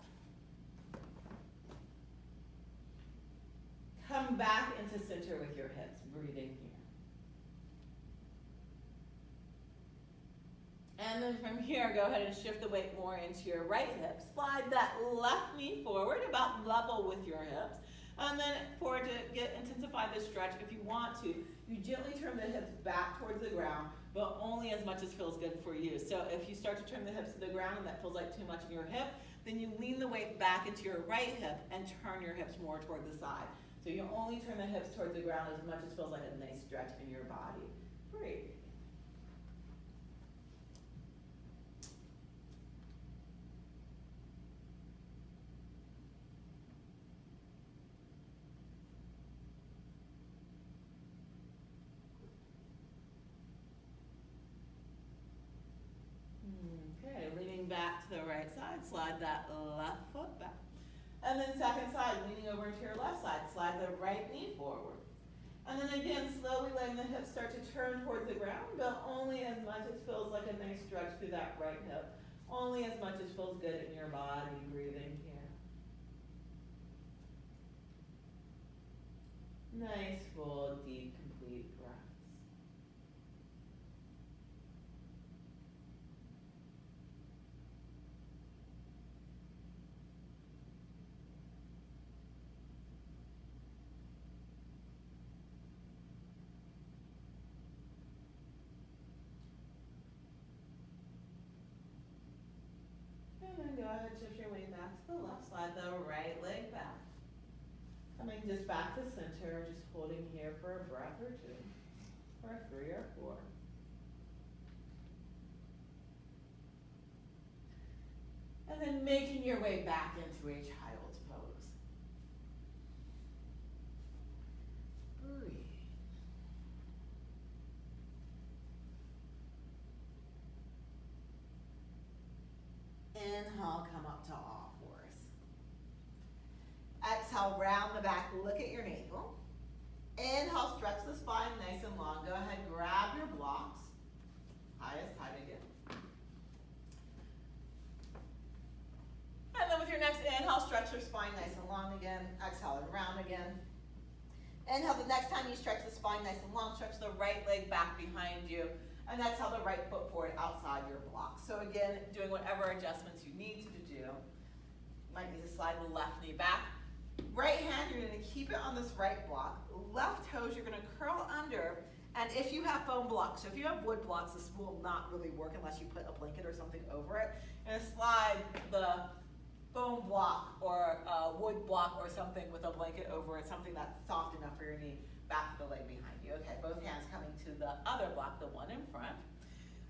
Come back into center with your hips, breathing here. And then from here, go ahead and shift the weight more into your right hip. Slide that left knee forward, about level with your hips. And then intensify the stretch, if you want to, you gently turn the hips back towards the ground, but only as much as feels good for you. So if you start to turn the hips to the ground and that feels like too much in your hip, then you lean the weight back into your right hip and turn your hips more toward the side. So you only turn the hips towards the ground as much as feels like a nice stretch in your body. Breathe. Okay, leaning back to the right side, slide that left foot back. And then second side, leaning over to your left side, slide the right knee forward. And then again, slowly letting the hips start to turn towards the ground, but only as much as feels like a nice stretch through that right hip. Only as much as feels good in your body, breathing here. Nice, full, deep, complete breaths. And then go ahead, shift your weight back to the left, slide the right leg back. Coming just back to center, just holding here for a breath or two, or 3 or 4. And then making your way back into a child's pose. Breathe. Inhale, come up to all fours. Exhale, round the back, look at your navel. Inhale, stretch the spine nice and long. Go ahead, grab your blocks. Highest height again. And then with your next inhale, stretch your spine nice and long again. Exhale and round again. Inhale, the next time you stretch the spine nice and long, stretch the right leg back behind you. And exhale the right foot forward outside your block. So again, doing whatever adjustments you need to do. Might need to slide the left knee back. Right hand, you're gonna keep it on this right block. Left toes, you're gonna curl under. And if you have foam blocks, so if you have wood blocks, this will not really work unless you put a blanket or something over it. And slide the foam block or a wood block or something with a blanket over it, something that's soft enough for your knee, back to the leg behind you. Okay, both hands coming to the other block, the one in front.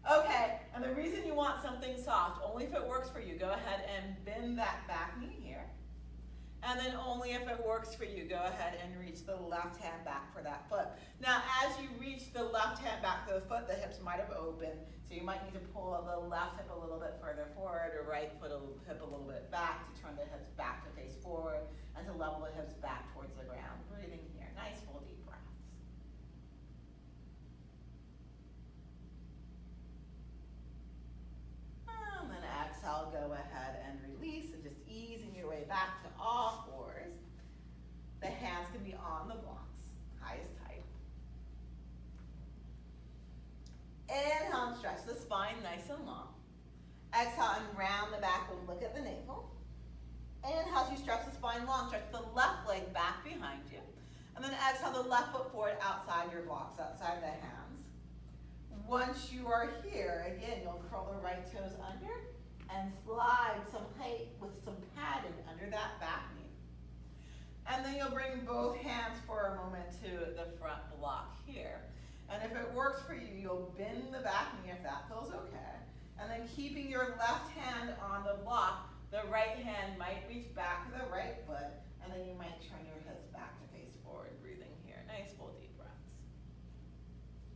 Okay, and the reason you want something soft, only if it works for you, go ahead and bend that back knee here. And then only if it works for you, go ahead and reach the left hand back for that foot. Now, as you reach the left hand back for the foot, the hips might have opened. So you might need to pull the left hip a little bit further forward, or right foot hip a little bit back to turn the hips back to face forward and to level the hips back towards the ground. Breathing here. Nice full deep breaths. And then exhale, go ahead and release, and just easing your way back to all fours. The hands can be on the blocks, highest height. Inhale and stretch the spine nice and long. Exhale and round the back and look at the navel. Inhale as you stretch the spine long, stretch the left leg back behind you. And then exhale the left foot forward outside your blocks, outside the hands. Once you are here, again, you'll curl the right toes under and slide some height with some padding under that back knee. And then you'll bring both hands for a moment to the front block here. And if it works for you, you'll bend the back knee if that feels okay. And then keeping your left hand on the block, the right hand might reach back to the right foot, and then you might turn your hips back to face forward, breathing here. Nice full deep breaths.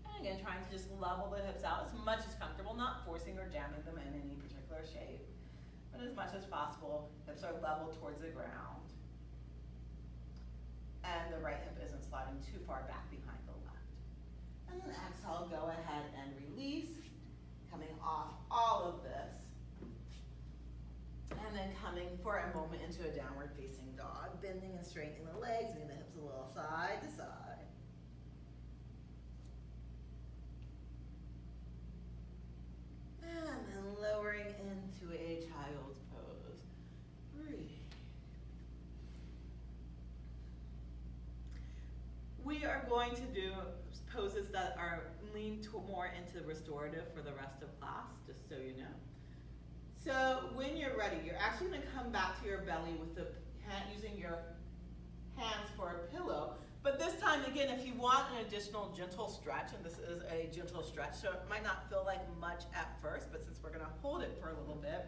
And again, trying to just level the hips out as much as comfortable, not forcing or jamming them in any particular shape. But as much as possible, hips are level towards the ground. And the right hip isn't sliding too far back behind the left. And then exhale, go ahead and release, coming off all of this. And then coming for a moment into a downward facing dog, bending and straightening the legs, moving the hips a little side to side. And then lowering into a child's pose. Breathe. We are going to do poses that are lean more into restorative for the rest of class, just so you know. So when you're ready, you're actually going to come back to your belly with the hand, using your hands for a pillow. But this time, again, if you want an additional gentle stretch, and this is a gentle stretch, so it might not feel like much at first, but since we're going to hold it for a little bit,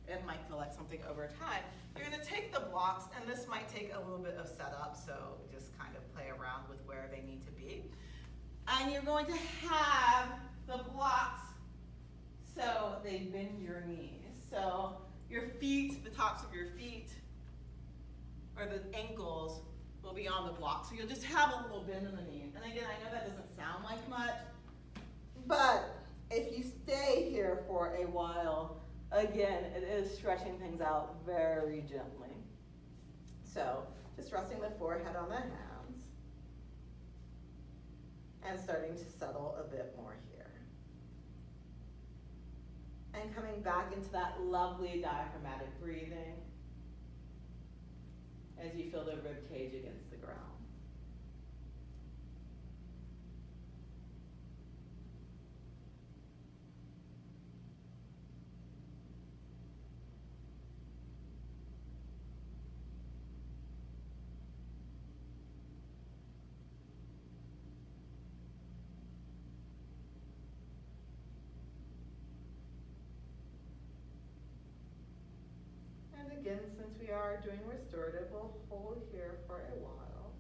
it might feel like something over time. You're going to take the blocks, and this might take a little bit of setup, so just kind of play around with where they need to be. And you're going to have the blocks so they bend your knees. So your feet, the tops of your feet, or the ankles will be on the block. So you'll just have a little bend in the knee. And again, I know that doesn't sound like much, but if you stay here for a while, again, it is stretching things out very gently. So just resting the forehead on the hands and starting to settle a bit more here. And coming back into that lovely diaphragmatic breathing as you feel the rib cage against the ground. Again, since we are doing restorative, we'll hold here for a while.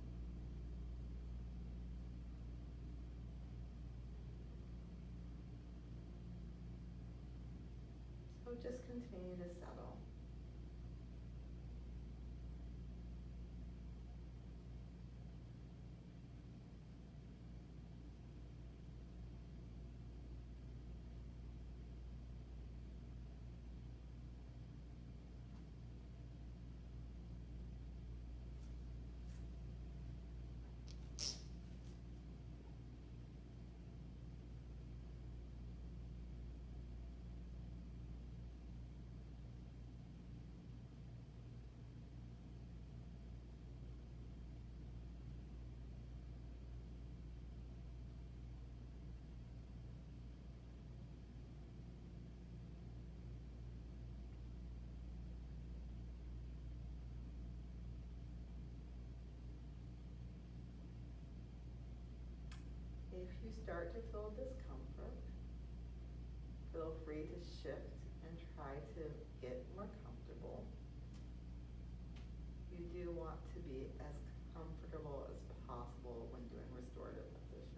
So just continue to settle. If you start to feel discomfort, feel free to shift and try to get more comfortable. You You do want to be as comfortable as possible when doing restorative positions.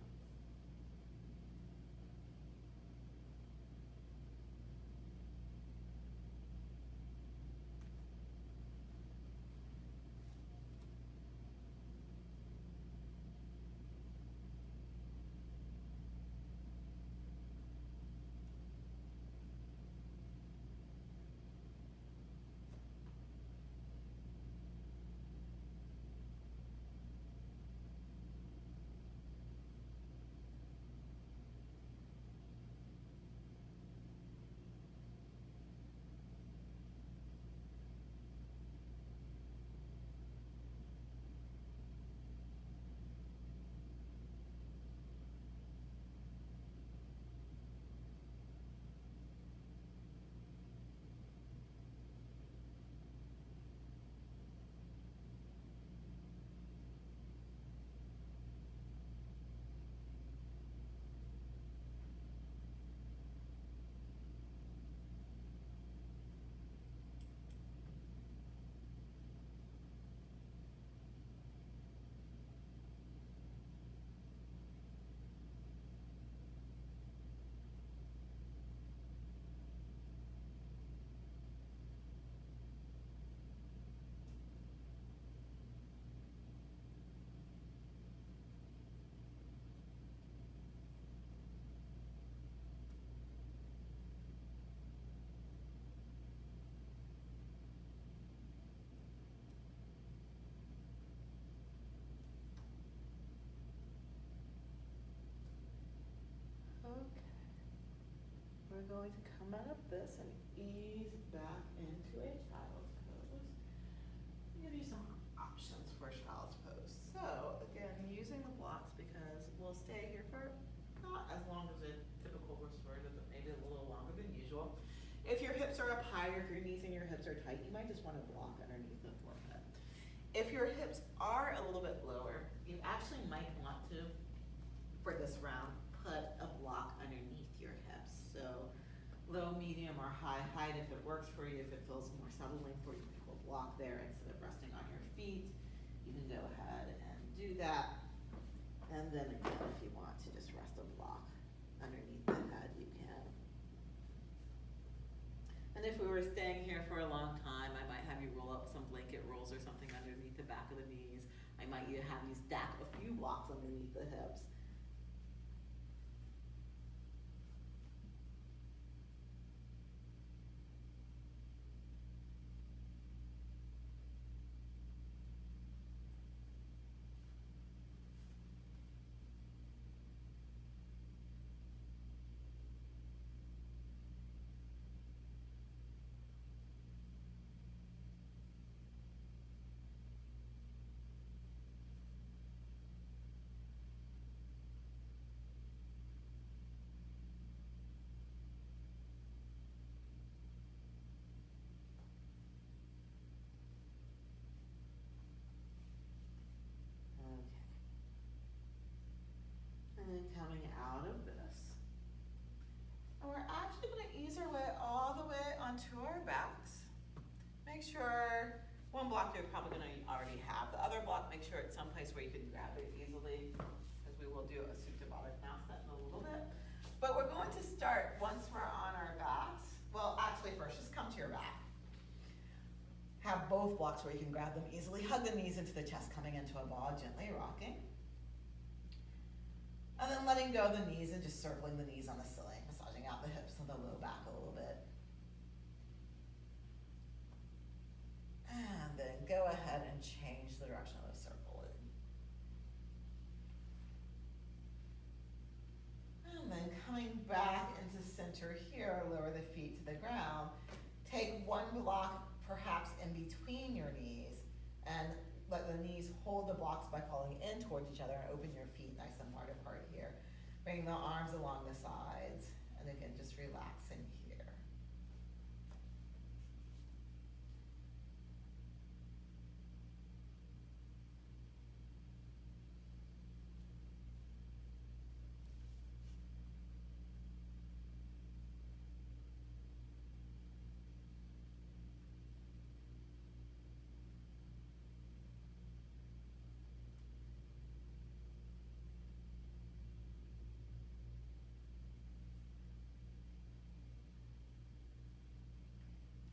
Okay. We're going to come out of this and ease back into a child's pose. I'm going to give you some options for child's pose. So again, using the blocks because we'll stay here for not as long as a typical restorative, but maybe a little longer than usual. If your hips are up higher, if your knees and your hips are tight, you might just want to block underneath the forehead. If your hips are a little bit lower, you actually might want to, for this round, put a block underneath your hips. So low, medium, or high height if it works for you. If it feels more settling for you, put a block there instead of resting on your feet. You can go ahead and do that. And then again, if you want to just rest a block underneath the head, you can. And if we were staying here for a long time, I might have you roll up some blanket rolls or something underneath the back of the knees. I might have you stack a few blocks underneath the hips. And then coming out of this. And we're actually going to ease our way all the way onto our backs. Make sure one block you're probably going to already have. The other block, make sure it's someplace where you can grab it easily, because we will do a symptomatic now set in a little bit. But we're going to start once we're on our backs. Well, actually first, just come to your back. Have both blocks where you can grab them easily. Hug the knees into the chest, coming into a ball, gently rocking. And then letting go of the knees and just circling the knees on the ceiling, massaging out the hips and the low back a little bit. And then go ahead and change the direction of the circle. And then coming back into center here, lower the feet to the ground. Take one block perhaps in between your knees and let the knees hold the blocks by falling in towards each other and open your feet nice and wide apart here. Bring the arms along the sides and again just relaxing here.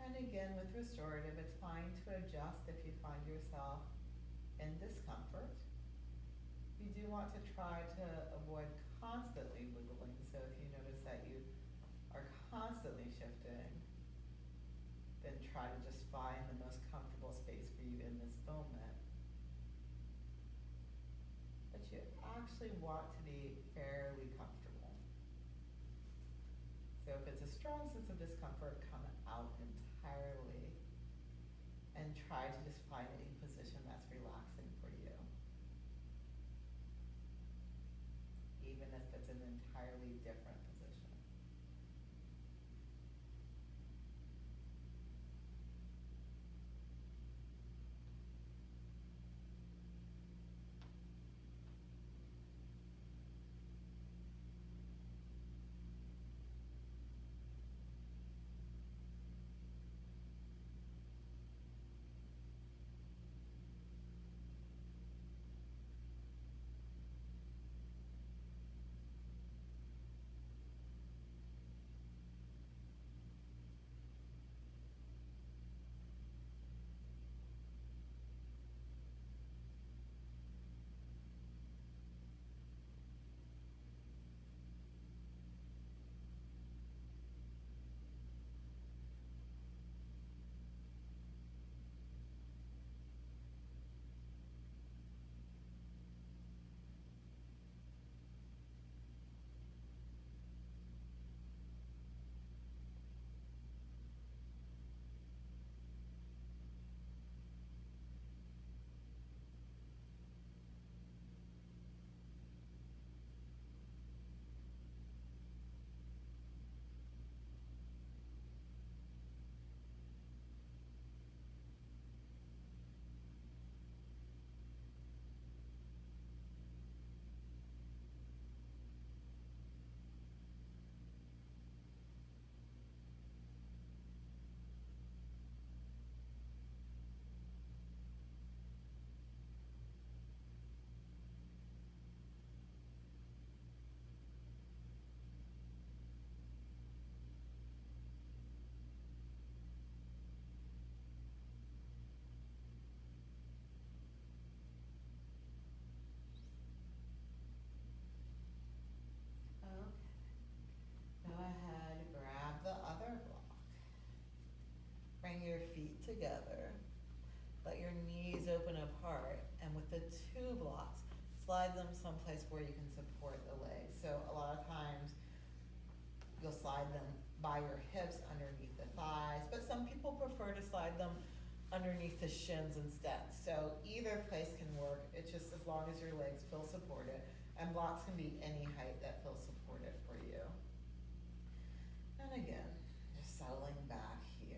And again, with restorative, it's fine to adjust if you find yourself in discomfort. You do want to try to avoid constantly wiggling, so if you notice that you are constantly shifting, then try to just find the most comfortable space for you in this moment. But you actually want to be fairly comfortable. So if it's a strong sense of discomfort, come out entirely and try to just find a position that's relaxing for you. Even if it's an entirely different position. Okay. Go ahead, grab the other block. Bring your feet together. Let your knees open apart, and with the two blocks, slide them someplace where you can support the legs. So a lot of times, you'll slide them by your hips underneath the thighs, but some people prefer to slide them underneath the shins instead. So either place can work. It's just as long as your legs feel supported, and blocks can be any height that feels supported for you. And again, just settling back here.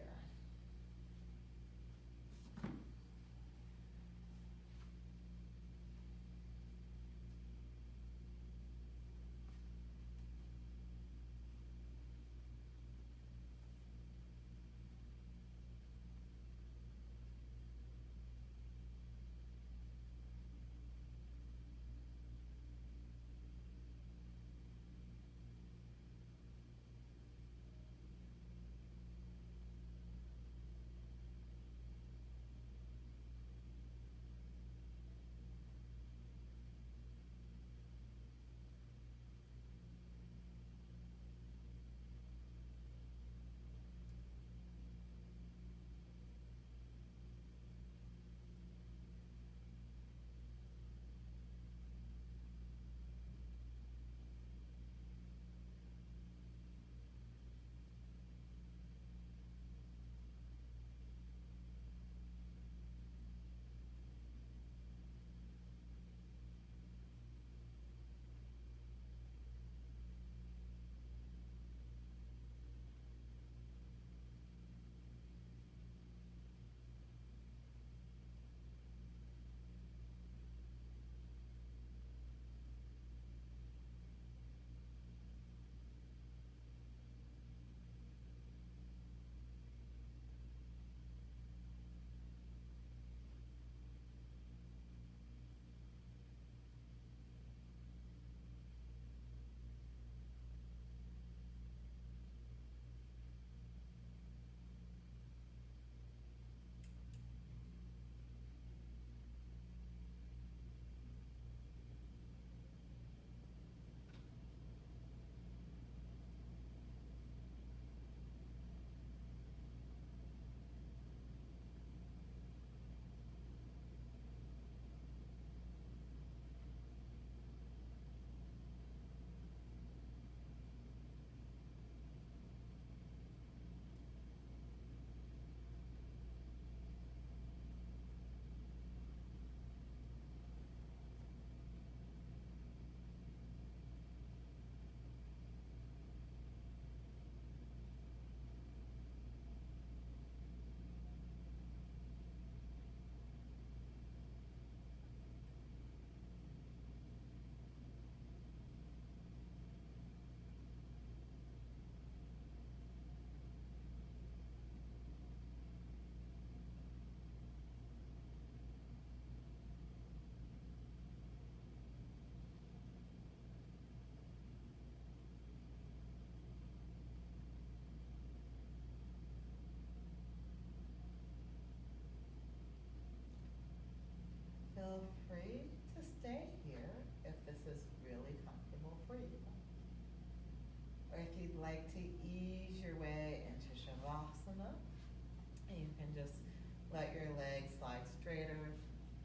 Let your legs slide straighter.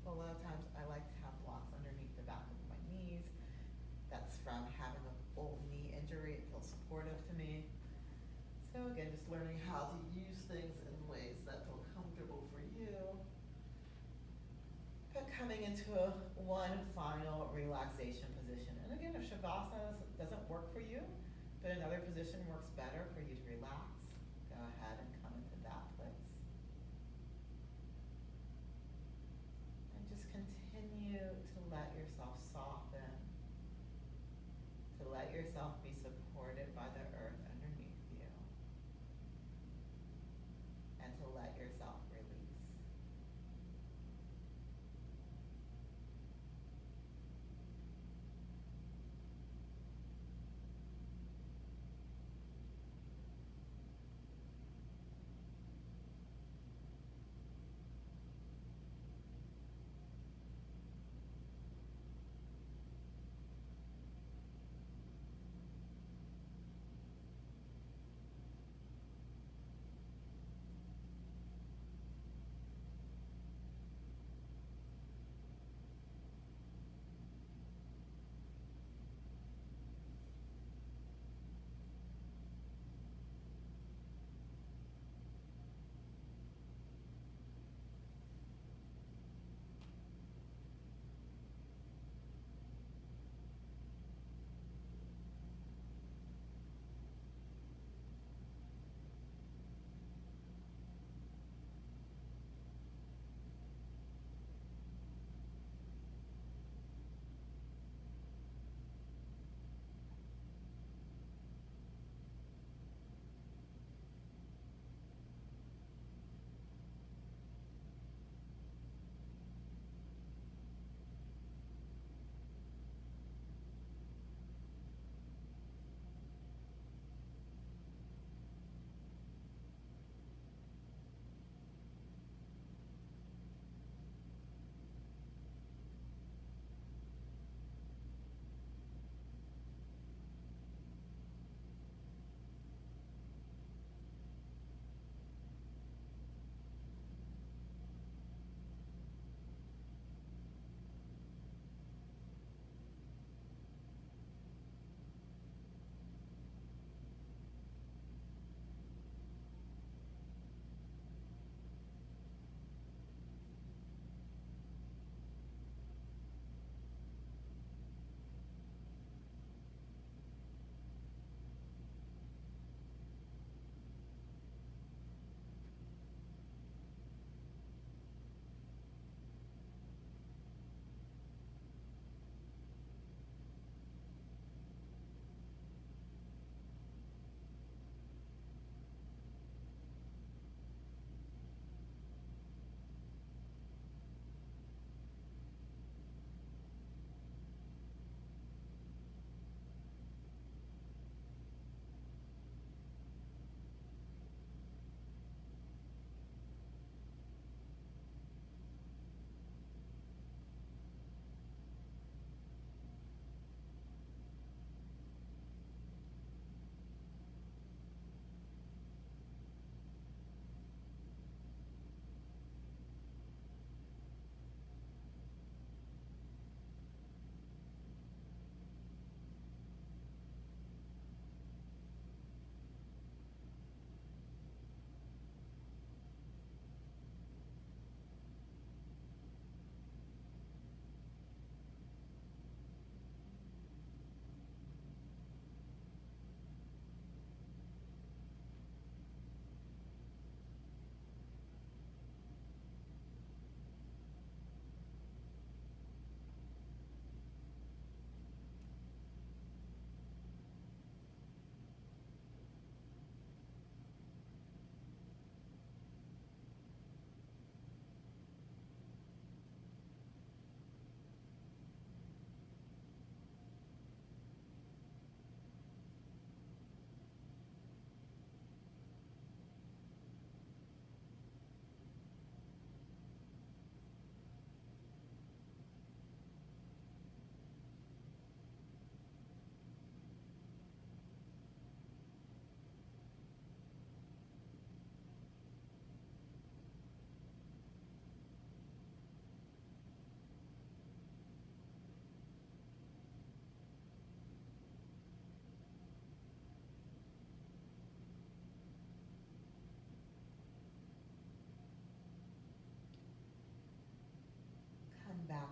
A lot of times I like to have blocks underneath the back of my knees. That's from having an old knee injury. It feels supportive to me. So again, just learning how to use things in ways that feel comfortable for you. But coming into one final relaxation position. And again, if Shavasana doesn't work for you, but another position works better for you to relax, go ahead and come into that place. And just continue to let yourself soften, to let yourself be supported by the earth underneath you, and to let yourself release.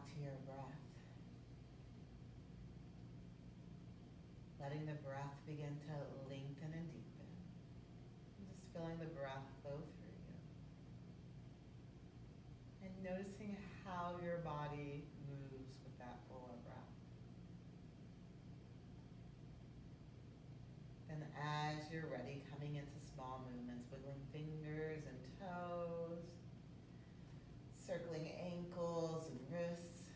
back to your breath. Letting the breath begin to lengthen and deepen. And just feeling the breath flow through you. And noticing how your body moves with that fuller breath. Then as you're ready, coming into small movements, wiggling fingers and toes, circling ankles and wrists,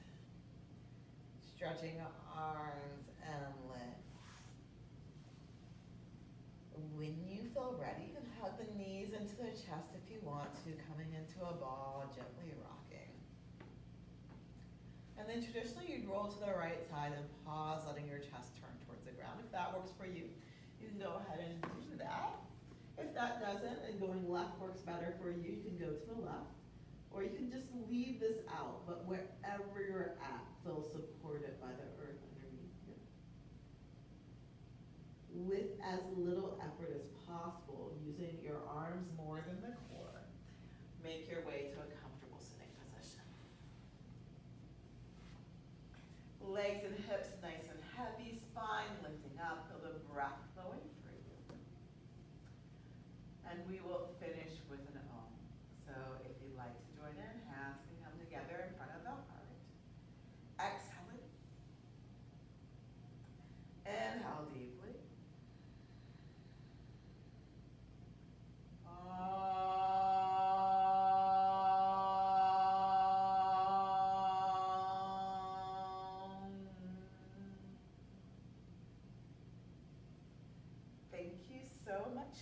stretching arms and legs. When you feel ready, you can hug the knees into the chest if you want to, coming into a ball, gently rocking. And then traditionally you'd roll to the right side and pause, letting your chest turn towards the ground. If that works for you, you can go ahead and do that. If that doesn't, and going left works better for you, you can go to the left. Or you can just leave this out, but wherever you're at, feel supported by the earth underneath you. With as little effort as possible, using your arms more than the core, make your way to a comfortable sitting position. Legs and hips nice and heavy, spine lifting up, feel the breath flowing through you. And we will finish with an Om. So if you'd like to join in, hands can come together in front of the heart. Exhale it. Inhale deeply. Thank you so much